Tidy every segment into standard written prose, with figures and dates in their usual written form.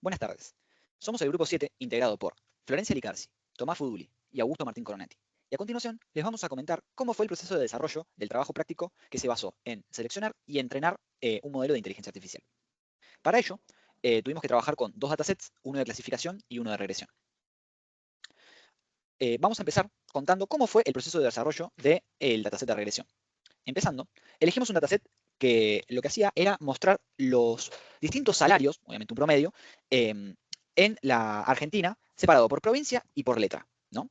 Buenas tardes. Somos el grupo 7 integrado por Florencia Licarsi, Tomás Fuduli y Augusto Martín Coronati. Y a continuación les vamos a comentar cómo fue el proceso de desarrollo del trabajo práctico que se basó en seleccionar y entrenar un modelo de inteligencia artificial. Para ello, tuvimos que trabajar con dos datasets, uno de clasificación y uno de regresión. Vamos a empezar contando cómo fue el proceso de desarrollo del dataset de regresión. Empezando, elegimos un dataset que lo que hacía era mostrar los distintos salarios, obviamente un promedio, en la Argentina, separado por provincia y por letra, ¿no?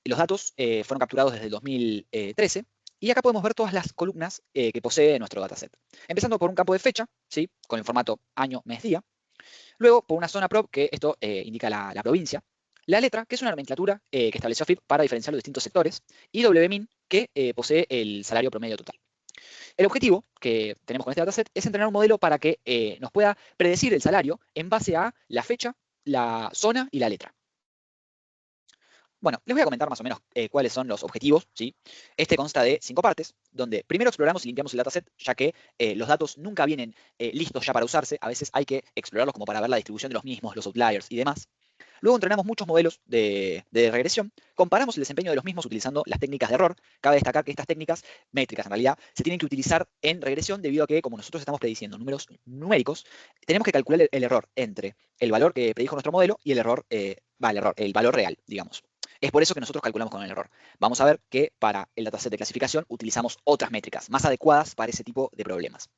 Los datos fueron capturados desde el 2013 y acá podemos ver todas las columnas que posee nuestro dataset. Empezando por un campo de fecha, ¿sí? Con el formato año, mes, día. Luego por una zona prop, que esto indica la provincia. La letra, que es una nomenclatura que estableció AFIP para diferenciar los distintos sectores. Y WMIN, que posee el salario promedio total. El objetivo que tenemos con este dataset es entrenar un modelo para que nos pueda predecir el salario en base a la fecha, la zona y la letra. Bueno, les voy a comentar más o menos cuáles son los objetivos, ¿sí? Este consta de 5 partes, donde primero exploramos y limpiamos el dataset, ya que los datos nunca vienen listos ya para usarse, a veces hay que explorarlos como para ver la distribución de los mismos, los outliers y demás. Luego entrenamos muchos modelos de regresión, comparamos el desempeño de los mismos utilizando las técnicas de error. Cabe destacar que estas técnicas, métricas en realidad, se tienen que utilizar en regresión debido a que, como nosotros estamos prediciendo números numéricos, tenemos que calcular el error entre el valor que predijo nuestro modelo y el valor real, digamos. Es por eso que nosotros calculamos con el error. Vamos a ver que para el dataset de clasificación utilizamos otras métricas más adecuadas para ese tipo de problemas.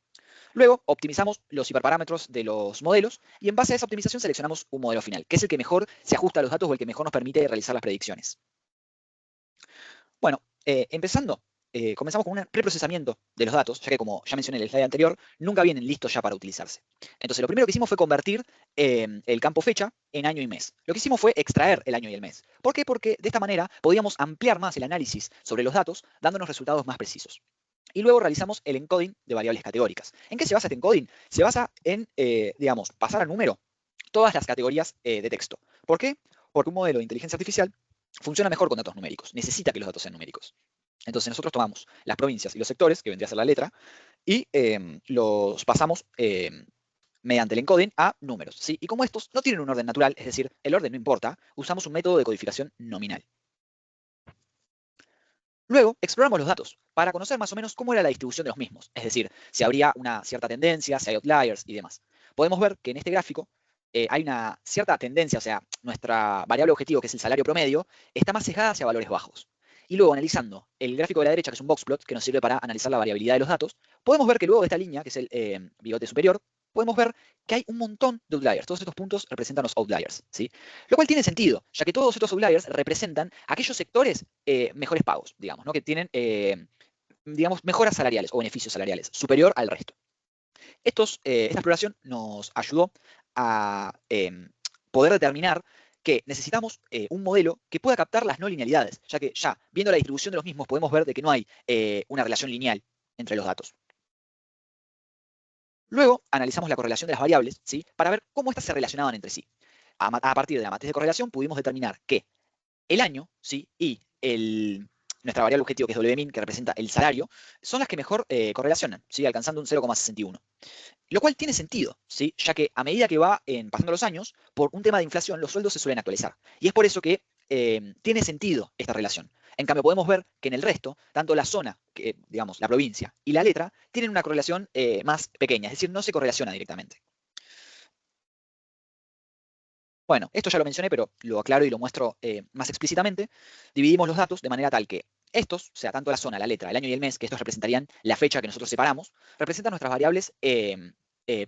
Luego optimizamos los hiperparámetros de los modelos y en base a esa optimización seleccionamos un modelo final, que es el que mejor se ajusta a los datos o el que mejor nos permite realizar las predicciones. Bueno, empezando, comenzamos con un preprocesamiento de los datos, ya que como ya mencioné en el slide anterior, nunca vienen listos ya para utilizarse. Entonces lo primero que hicimos fue convertir el campo fecha en año y mes. Lo que hicimos fue extraer el año y el mes. ¿Por qué? Porque de esta manera podíamos ampliar más el análisis sobre los datos, dándonos resultados más precisos. Y luego realizamos el encoding de variables categóricas. ¿En qué se basa este encoding? Se basa en, digamos, pasar a número todas las categorías de texto. ¿Por qué? Porque un modelo de inteligencia artificial funciona mejor con datos numéricos, necesita que los datos sean numéricos. Entonces nosotros tomamos las provincias y los sectores, que vendría a ser la letra, y los pasamos mediante el encoding a números, ¿sí? Y como estos no tienen un orden natural, es decir, el orden no importa, usamos un método de codificación nominal. Luego, exploramos los datos para conocer más o menos cómo era la distribución de los mismos, es decir, si habría una cierta tendencia, si hay outliers y demás. Podemos ver que en este gráfico hay una cierta tendencia, o sea, nuestra variable objetivo, que es el salario promedio, está más sesgada hacia valores bajos. Y luego, analizando el gráfico de la derecha, que es un boxplot, que nos sirve para analizar la variabilidad de los datos, podemos ver que luego de esta línea, que es el bigote superior, podemos ver que hay un montón de outliers. Todos estos puntos representan los outliers, ¿sí? Lo cual tiene sentido, ya que todos estos outliers representan aquellos sectores mejores pagos, digamos, ¿no? Que tienen, digamos, mejoras salariales o beneficios salariales superior al resto. Esta exploración nos ayudó a poder determinar que necesitamos un modelo que pueda captar las no linealidades, ya que ya viendo la distribución de los mismos podemos ver de que no hay una relación lineal entre los datos. Luego analizamos la correlación de las variables, ¿sí? Para ver cómo éstas se relacionaban entre sí. A partir de la matriz de correlación pudimos determinar que el año, ¿sí? Y nuestra variable objetivo, que es WMIN, que representa el salario, son las que mejor correlacionan, ¿sí? Alcanzando un 0,61. Lo cual tiene sentido, ¿sí? Ya que a medida que va pasando los años, por un tema de inflación, los sueldos se suelen actualizar. Y es por eso que tiene sentido esta relación. En cambio, podemos ver que en el resto, tanto la zona, digamos, la provincia, y la letra, tienen una correlación más pequeña, es decir, no se correlaciona directamente. Bueno, esto ya lo mencioné, pero lo aclaro y lo muestro más explícitamente. Dividimos los datos de manera tal que estos, o sea, tanto la zona, la letra, el año y el mes, que estos representarían la fecha que nosotros separamos, representan nuestras variables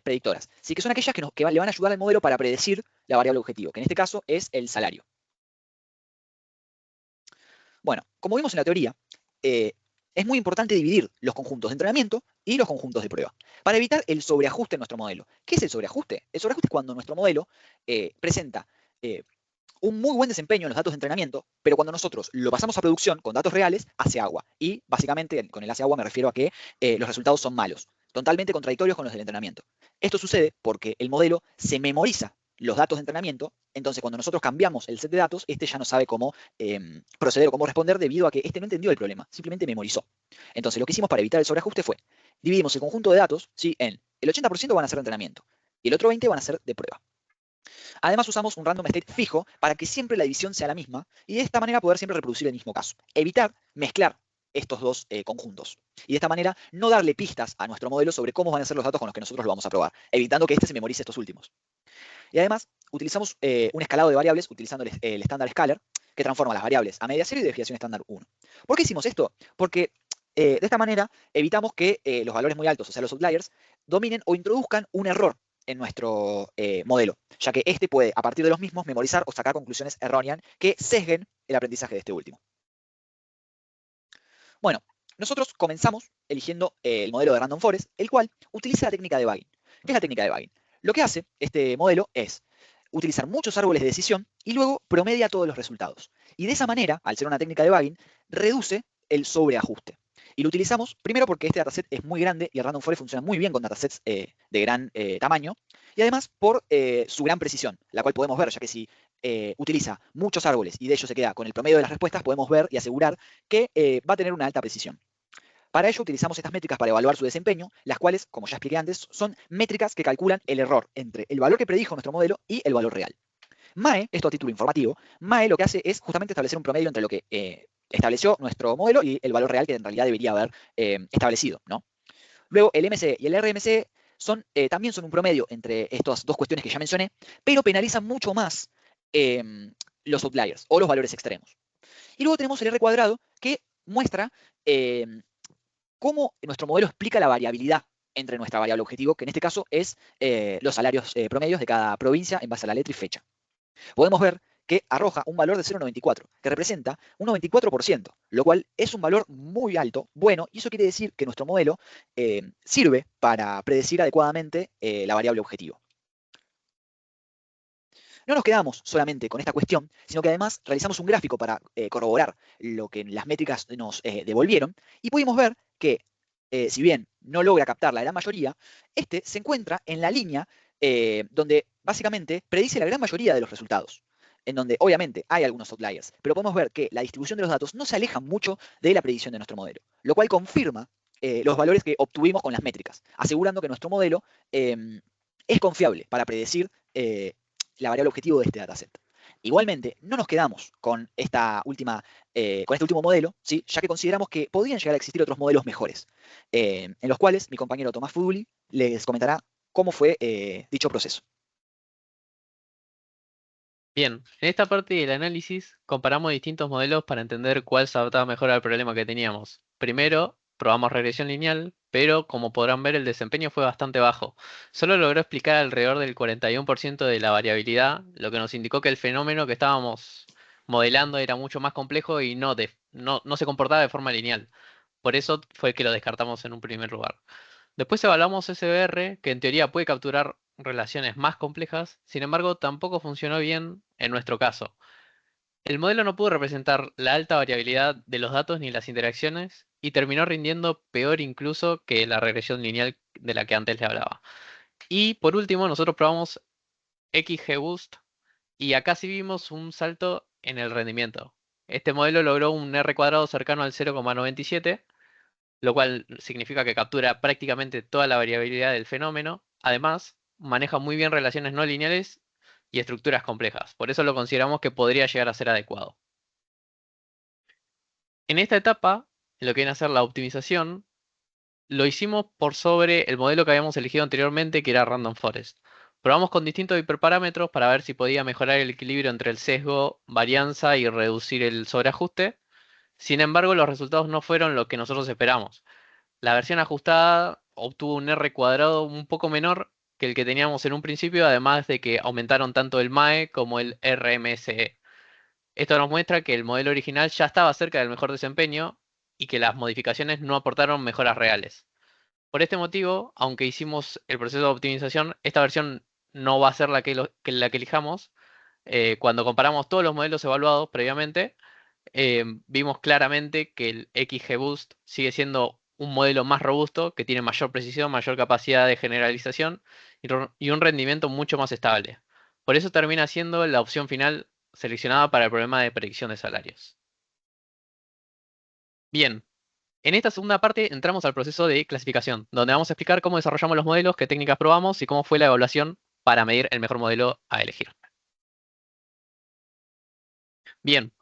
predictoras. Sí, que son aquellas que le van a ayudar al modelo para predecir la variable objetivo, que en este caso es el salario. Bueno, como vimos en la teoría, es muy importante dividir los conjuntos de entrenamiento y los conjuntos de prueba, para evitar el sobreajuste en nuestro modelo. ¿Qué es el sobreajuste? El sobreajuste es cuando nuestro modelo presenta un muy buen desempeño en los datos de entrenamiento, pero cuando nosotros lo pasamos a producción con datos reales, hace agua. Y básicamente con el hace agua me refiero a que los resultados son malos, totalmente contradictorios con los del entrenamiento. Esto sucede porque el modelo se memoriza los datos de entrenamiento, entonces cuando nosotros cambiamos el set de datos, este ya no sabe cómo proceder o cómo responder debido a que este no entendió el problema, simplemente memorizó. Entonces lo que hicimos para evitar el sobreajuste fue, dividimos el conjunto de datos, ¿sí? En el 80% van a ser de entrenamiento y el otro 20% van a ser de prueba. Además usamos un random state fijo para que siempre la división sea la misma y de esta manera poder siempre reproducir el mismo caso. Evitar mezclar estos dos conjuntos. Y de esta manera no darle pistas a nuestro modelo sobre cómo van a ser los datos con los que nosotros lo vamos a probar, evitando que éste se memorice estos últimos. Y además utilizamos un escalado de variables utilizando el estándar scalar, que transforma las variables a media cero y de desviación estándar 1. ¿Por qué hicimos esto? Porque de esta manera evitamos que los valores muy altos, o sea, los outliers, dominen o introduzcan un error en nuestro modelo, ya que este puede, a partir de los mismos, memorizar o sacar conclusiones erróneas que sesguen el aprendizaje de este último. Bueno, nosotros comenzamos eligiendo el modelo de Random Forest, el cual utiliza la técnica de debugging. ¿Qué es la técnica de debugging? Lo que hace este modelo es utilizar muchos árboles de decisión y luego promedia todos los resultados. Y de esa manera, al ser una técnica de debugging, reduce el sobreajuste. Y lo utilizamos primero porque este dataset es muy grande y el Random Forest funciona muy bien con datasets de gran tamaño. Y además por su gran precisión, la cual podemos ver, ya que si utiliza muchos árboles y de ellos se queda con el promedio de las respuestas, podemos ver y asegurar que va a tener una alta precisión. Para ello utilizamos estas métricas para evaluar su desempeño, las cuales, como ya expliqué antes, son métricas que calculan el error entre el valor que predijo nuestro modelo y el valor real. MAE, esto a título informativo, MAE lo que hace es justamente establecer un promedio entre lo que estableció nuestro modelo y el valor real que en realidad debería haber establecido, ¿no? Luego el MCE y el RMCE también son un promedio entre estas dos cuestiones que ya mencioné, pero penalizan mucho más los outliers o los valores extremos. Y luego tenemos el R cuadrado que muestra cómo nuestro modelo explica la variabilidad entre nuestra variable objetivo, que en este caso es los salarios promedios de cada provincia en base a la letra y fecha. Podemos ver que arroja un valor de 0,94, que representa un 94%, lo cual es un valor muy alto, bueno, y eso quiere decir que nuestro modelo sirve para predecir adecuadamente la variable objetivo. No nos quedamos solamente con esta cuestión, sino que además realizamos un gráfico para corroborar lo que las métricas nos devolvieron, y pudimos ver que, si bien no logra captar la gran mayoría, este se encuentra en la línea donde básicamente predice la gran mayoría de los resultados, en donde obviamente hay algunos outliers, pero podemos ver que la distribución de los datos no se aleja mucho de la predicción de nuestro modelo, lo cual confirma los valores que obtuvimos con las métricas, asegurando que nuestro modelo es confiable para predecir la variable objetivo de este dataset. Igualmente, no nos quedamos con con este último modelo, ¿sí? Ya que consideramos que podrían llegar a existir otros modelos mejores, en los cuales mi compañero Tomás Fuduli les comentará cómo fue dicho proceso. Bien, en esta parte del análisis comparamos distintos modelos para entender cuál se adaptaba mejor al problema que teníamos. Primero, probamos regresión lineal, pero como podrán ver el desempeño fue bastante bajo. Solo logró explicar alrededor del 41% de la variabilidad, lo que nos indicó que el fenómeno que estábamos modelando era mucho más complejo y no se comportaba de forma lineal. Por eso fue que lo descartamos en un primer lugar. Después evaluamos SBR, que en teoría puede capturar relaciones más complejas, sin embargo tampoco funcionó bien en nuestro caso. El modelo no pudo representar la alta variabilidad de los datos ni las interacciones y terminó rindiendo peor incluso que la regresión lineal de la que antes le hablaba. Y por último nosotros probamos XGBoost y acá sí vimos un salto en el rendimiento. Este modelo logró un R cuadrado cercano al 0,97, lo cual significa que captura prácticamente toda la variabilidad del fenómeno. Además, maneja muy bien relaciones no lineales y estructuras complejas. Por eso lo consideramos que podría llegar a ser adecuado. En esta etapa, en lo que viene a ser la optimización, lo hicimos por sobre el modelo que habíamos elegido anteriormente, que era Random Forest. Probamos con distintos hiperparámetros para ver si podía mejorar el equilibrio entre el sesgo, varianza y reducir el sobreajuste. Sin embargo, los resultados no fueron lo que nosotros esperamos. La versión ajustada obtuvo un R cuadrado un poco menor que el que teníamos en un principio, además de que aumentaron tanto el MAE como el RMSE. Esto nos muestra que el modelo original ya estaba cerca del mejor desempeño y que las modificaciones no aportaron mejoras reales. Por este motivo, aunque hicimos el proceso de optimización, esta versión no va a ser la que elijamos. Cuando comparamos todos los modelos evaluados previamente, vimos claramente que el XGBoost sigue siendo un modelo más robusto, que tiene mayor precisión, mayor capacidad de generalización y un rendimiento mucho más estable. Por eso termina siendo la opción final seleccionada para el problema de predicción de salarios. Bien, en esta segunda parte entramos al proceso de clasificación, donde vamos a explicar cómo desarrollamos los modelos, qué técnicas probamos y cómo fue la evaluación para medir el mejor modelo a elegir. Bien,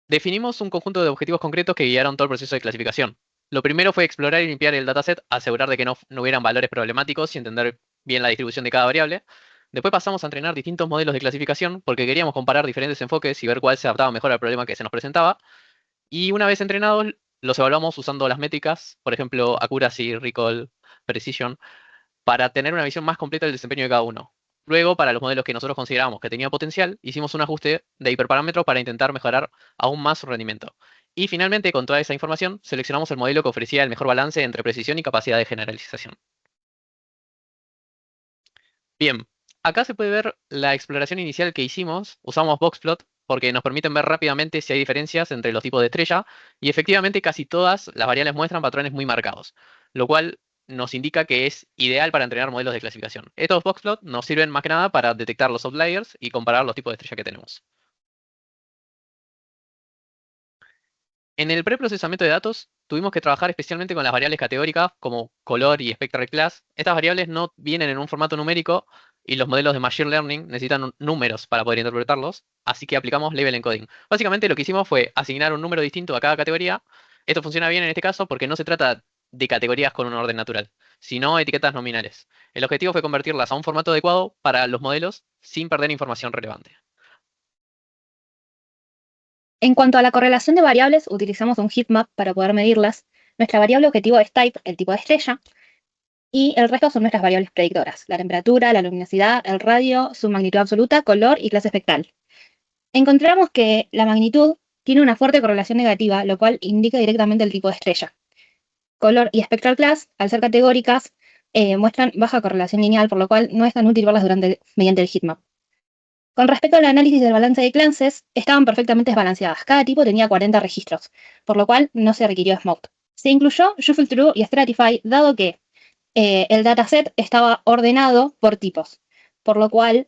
definimos un conjunto de objetivos concretos que guiaron todo el proceso de clasificación. Lo primero fue explorar y limpiar el dataset, asegurar de que no hubieran valores problemáticos y entender bien la distribución de cada variable. Después pasamos a entrenar distintos modelos de clasificación porque queríamos comparar diferentes enfoques y ver cuál se adaptaba mejor al problema que se nos presentaba. Y una vez entrenados, los evaluamos usando las métricas, por ejemplo, accuracy, recall, precision, para tener una visión más completa del desempeño de cada uno. Luego, para los modelos que nosotros considerábamos que tenían potencial, hicimos un ajuste de hiperparámetros para intentar mejorar aún más su rendimiento. Y finalmente, con toda esa información, seleccionamos el modelo que ofrecía el mejor balance entre precisión y capacidad de generalización. Bien, acá se puede ver la exploración inicial que hicimos. Usamos Boxplot porque nos permiten ver rápidamente si hay diferencias entre los tipos de estrella y efectivamente casi todas las variables muestran patrones muy marcados, lo cual nos indica que es ideal para entrenar modelos de clasificación. Estos Boxplot nos sirven más que nada para detectar los outliers y comparar los tipos de estrella que tenemos. En el preprocesamiento de datos, tuvimos que trabajar especialmente con las variables categóricas como color y spectral class. Estas variables no vienen en un formato numérico y los modelos de Machine Learning necesitan números para poder interpretarlos, así que aplicamos Label Encoding. Básicamente lo que hicimos fue asignar un número distinto a cada categoría. Esto funciona bien en este caso porque no se trata de categorías con un orden natural, sino etiquetas nominales. El objetivo fue convertirlas a un formato adecuado para los modelos sin perder información relevante. En cuanto a la correlación de variables, utilizamos un heatmap para poder medirlas. Nuestra variable objetivo es type, el tipo de estrella, y el resto son nuestras variables predictoras: la temperatura, la luminosidad, el radio, su magnitud absoluta, color y clase espectral. Encontramos que la magnitud tiene una fuerte correlación negativa, lo cual indica directamente el tipo de estrella. Color y spectral class, al ser categóricas, muestran baja correlación lineal, por lo cual no es tan útil verlas mediante el heatmap. Con respecto al análisis del balance de clases, estaban perfectamente desbalanceadas. Cada tipo tenía 40 registros, por lo cual no se requirió Smoke. Se incluyó Shuffle True y Stratify, dado que el dataset estaba ordenado por tipos, por lo cual,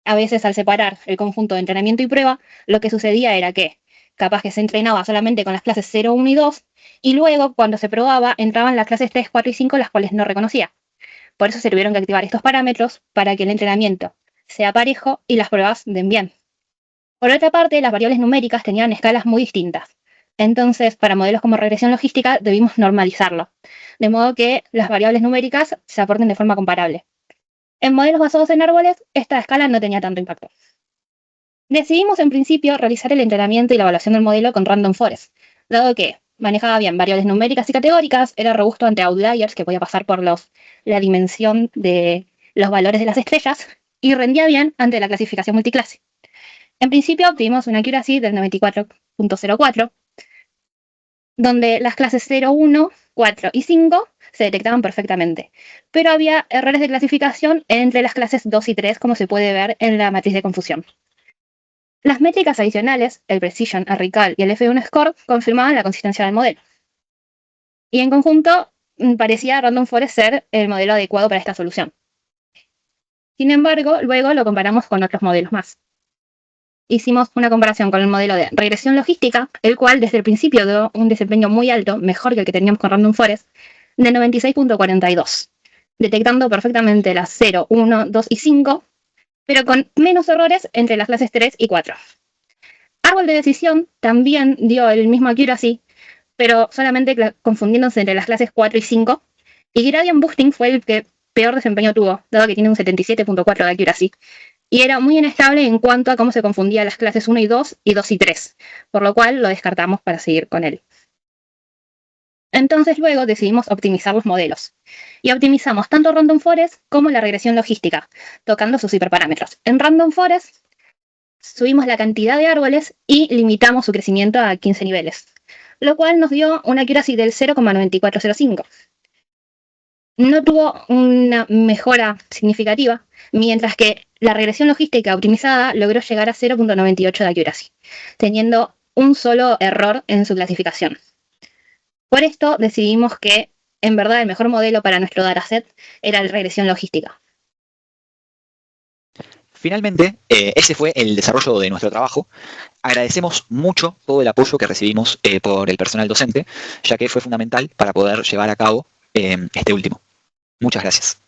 a veces al separar el conjunto de entrenamiento y prueba, lo que sucedía era que capaz que se entrenaba solamente con las clases 0, 1 y 2, y luego, cuando se probaba, entraban las clases 3, 4 y 5, las cuales no reconocía. Por eso se tuvieron que activar estos parámetros para que el entrenamiento sea parejo y las pruebas den bien. Por otra parte, las variables numéricas tenían escalas muy distintas. Entonces, para modelos como regresión logística, debimos normalizarlo, de modo que las variables numéricas se aporten de forma comparable. En modelos basados en árboles, esta escala no tenía tanto impacto. Decidimos en principio realizar el entrenamiento y la evaluación del modelo con Random Forest, dado que manejaba bien variables numéricas y categóricas, era robusto ante outliers, que podía pasar por la dimensión de los valores de las estrellas, y rendía bien ante la clasificación multiclase. En principio obtuvimos una accuracy del 94.04, donde las clases 0, 1, 4 y 5 se detectaban perfectamente, pero había errores de clasificación entre las clases 2 y 3, como se puede ver en la matriz de confusión. Las métricas adicionales, el Precision, el Recall y el F1 Score, confirmaban la consistencia del modelo. Y en conjunto, parecía Random Forest ser el modelo adecuado para esta solución. Sin embargo, luego lo comparamos con otros modelos más. Hicimos una comparación con el modelo de regresión logística, el cual desde el principio dio un desempeño muy alto, mejor que el que teníamos con Random Forest, de 96.42, detectando perfectamente las 0, 1, 2 y 5, pero con menos errores entre las clases 3 y 4. Árbol de decisión también dio el mismo accuracy, pero solamente confundiéndose entre las clases 4 y 5, y Gradient Boosting fue el que peor desempeño tuvo, dado que tiene un 77.4 de accuracy, y era muy inestable en cuanto a cómo se confundía las clases 1 y 2 y 2 y 3, por lo cual lo descartamos para seguir con él. Entonces luego decidimos optimizar los modelos, y optimizamos tanto Random Forest como la regresión logística, tocando sus hiperparámetros. En Random Forest subimos la cantidad de árboles y limitamos su crecimiento a 15 niveles, lo cual nos dio una accuracy del 0,9405. No tuvo una mejora significativa, mientras que la regresión logística optimizada logró llegar a 0,98 de accuracy, teniendo un solo error en su clasificación. Por esto decidimos que, en verdad, el mejor modelo para nuestro dataset era la regresión logística. Finalmente, ese fue el desarrollo de nuestro trabajo. Agradecemos mucho todo el apoyo que recibimos por el personal docente, ya que fue fundamental para poder llevar a cabo este último. Muchas gracias.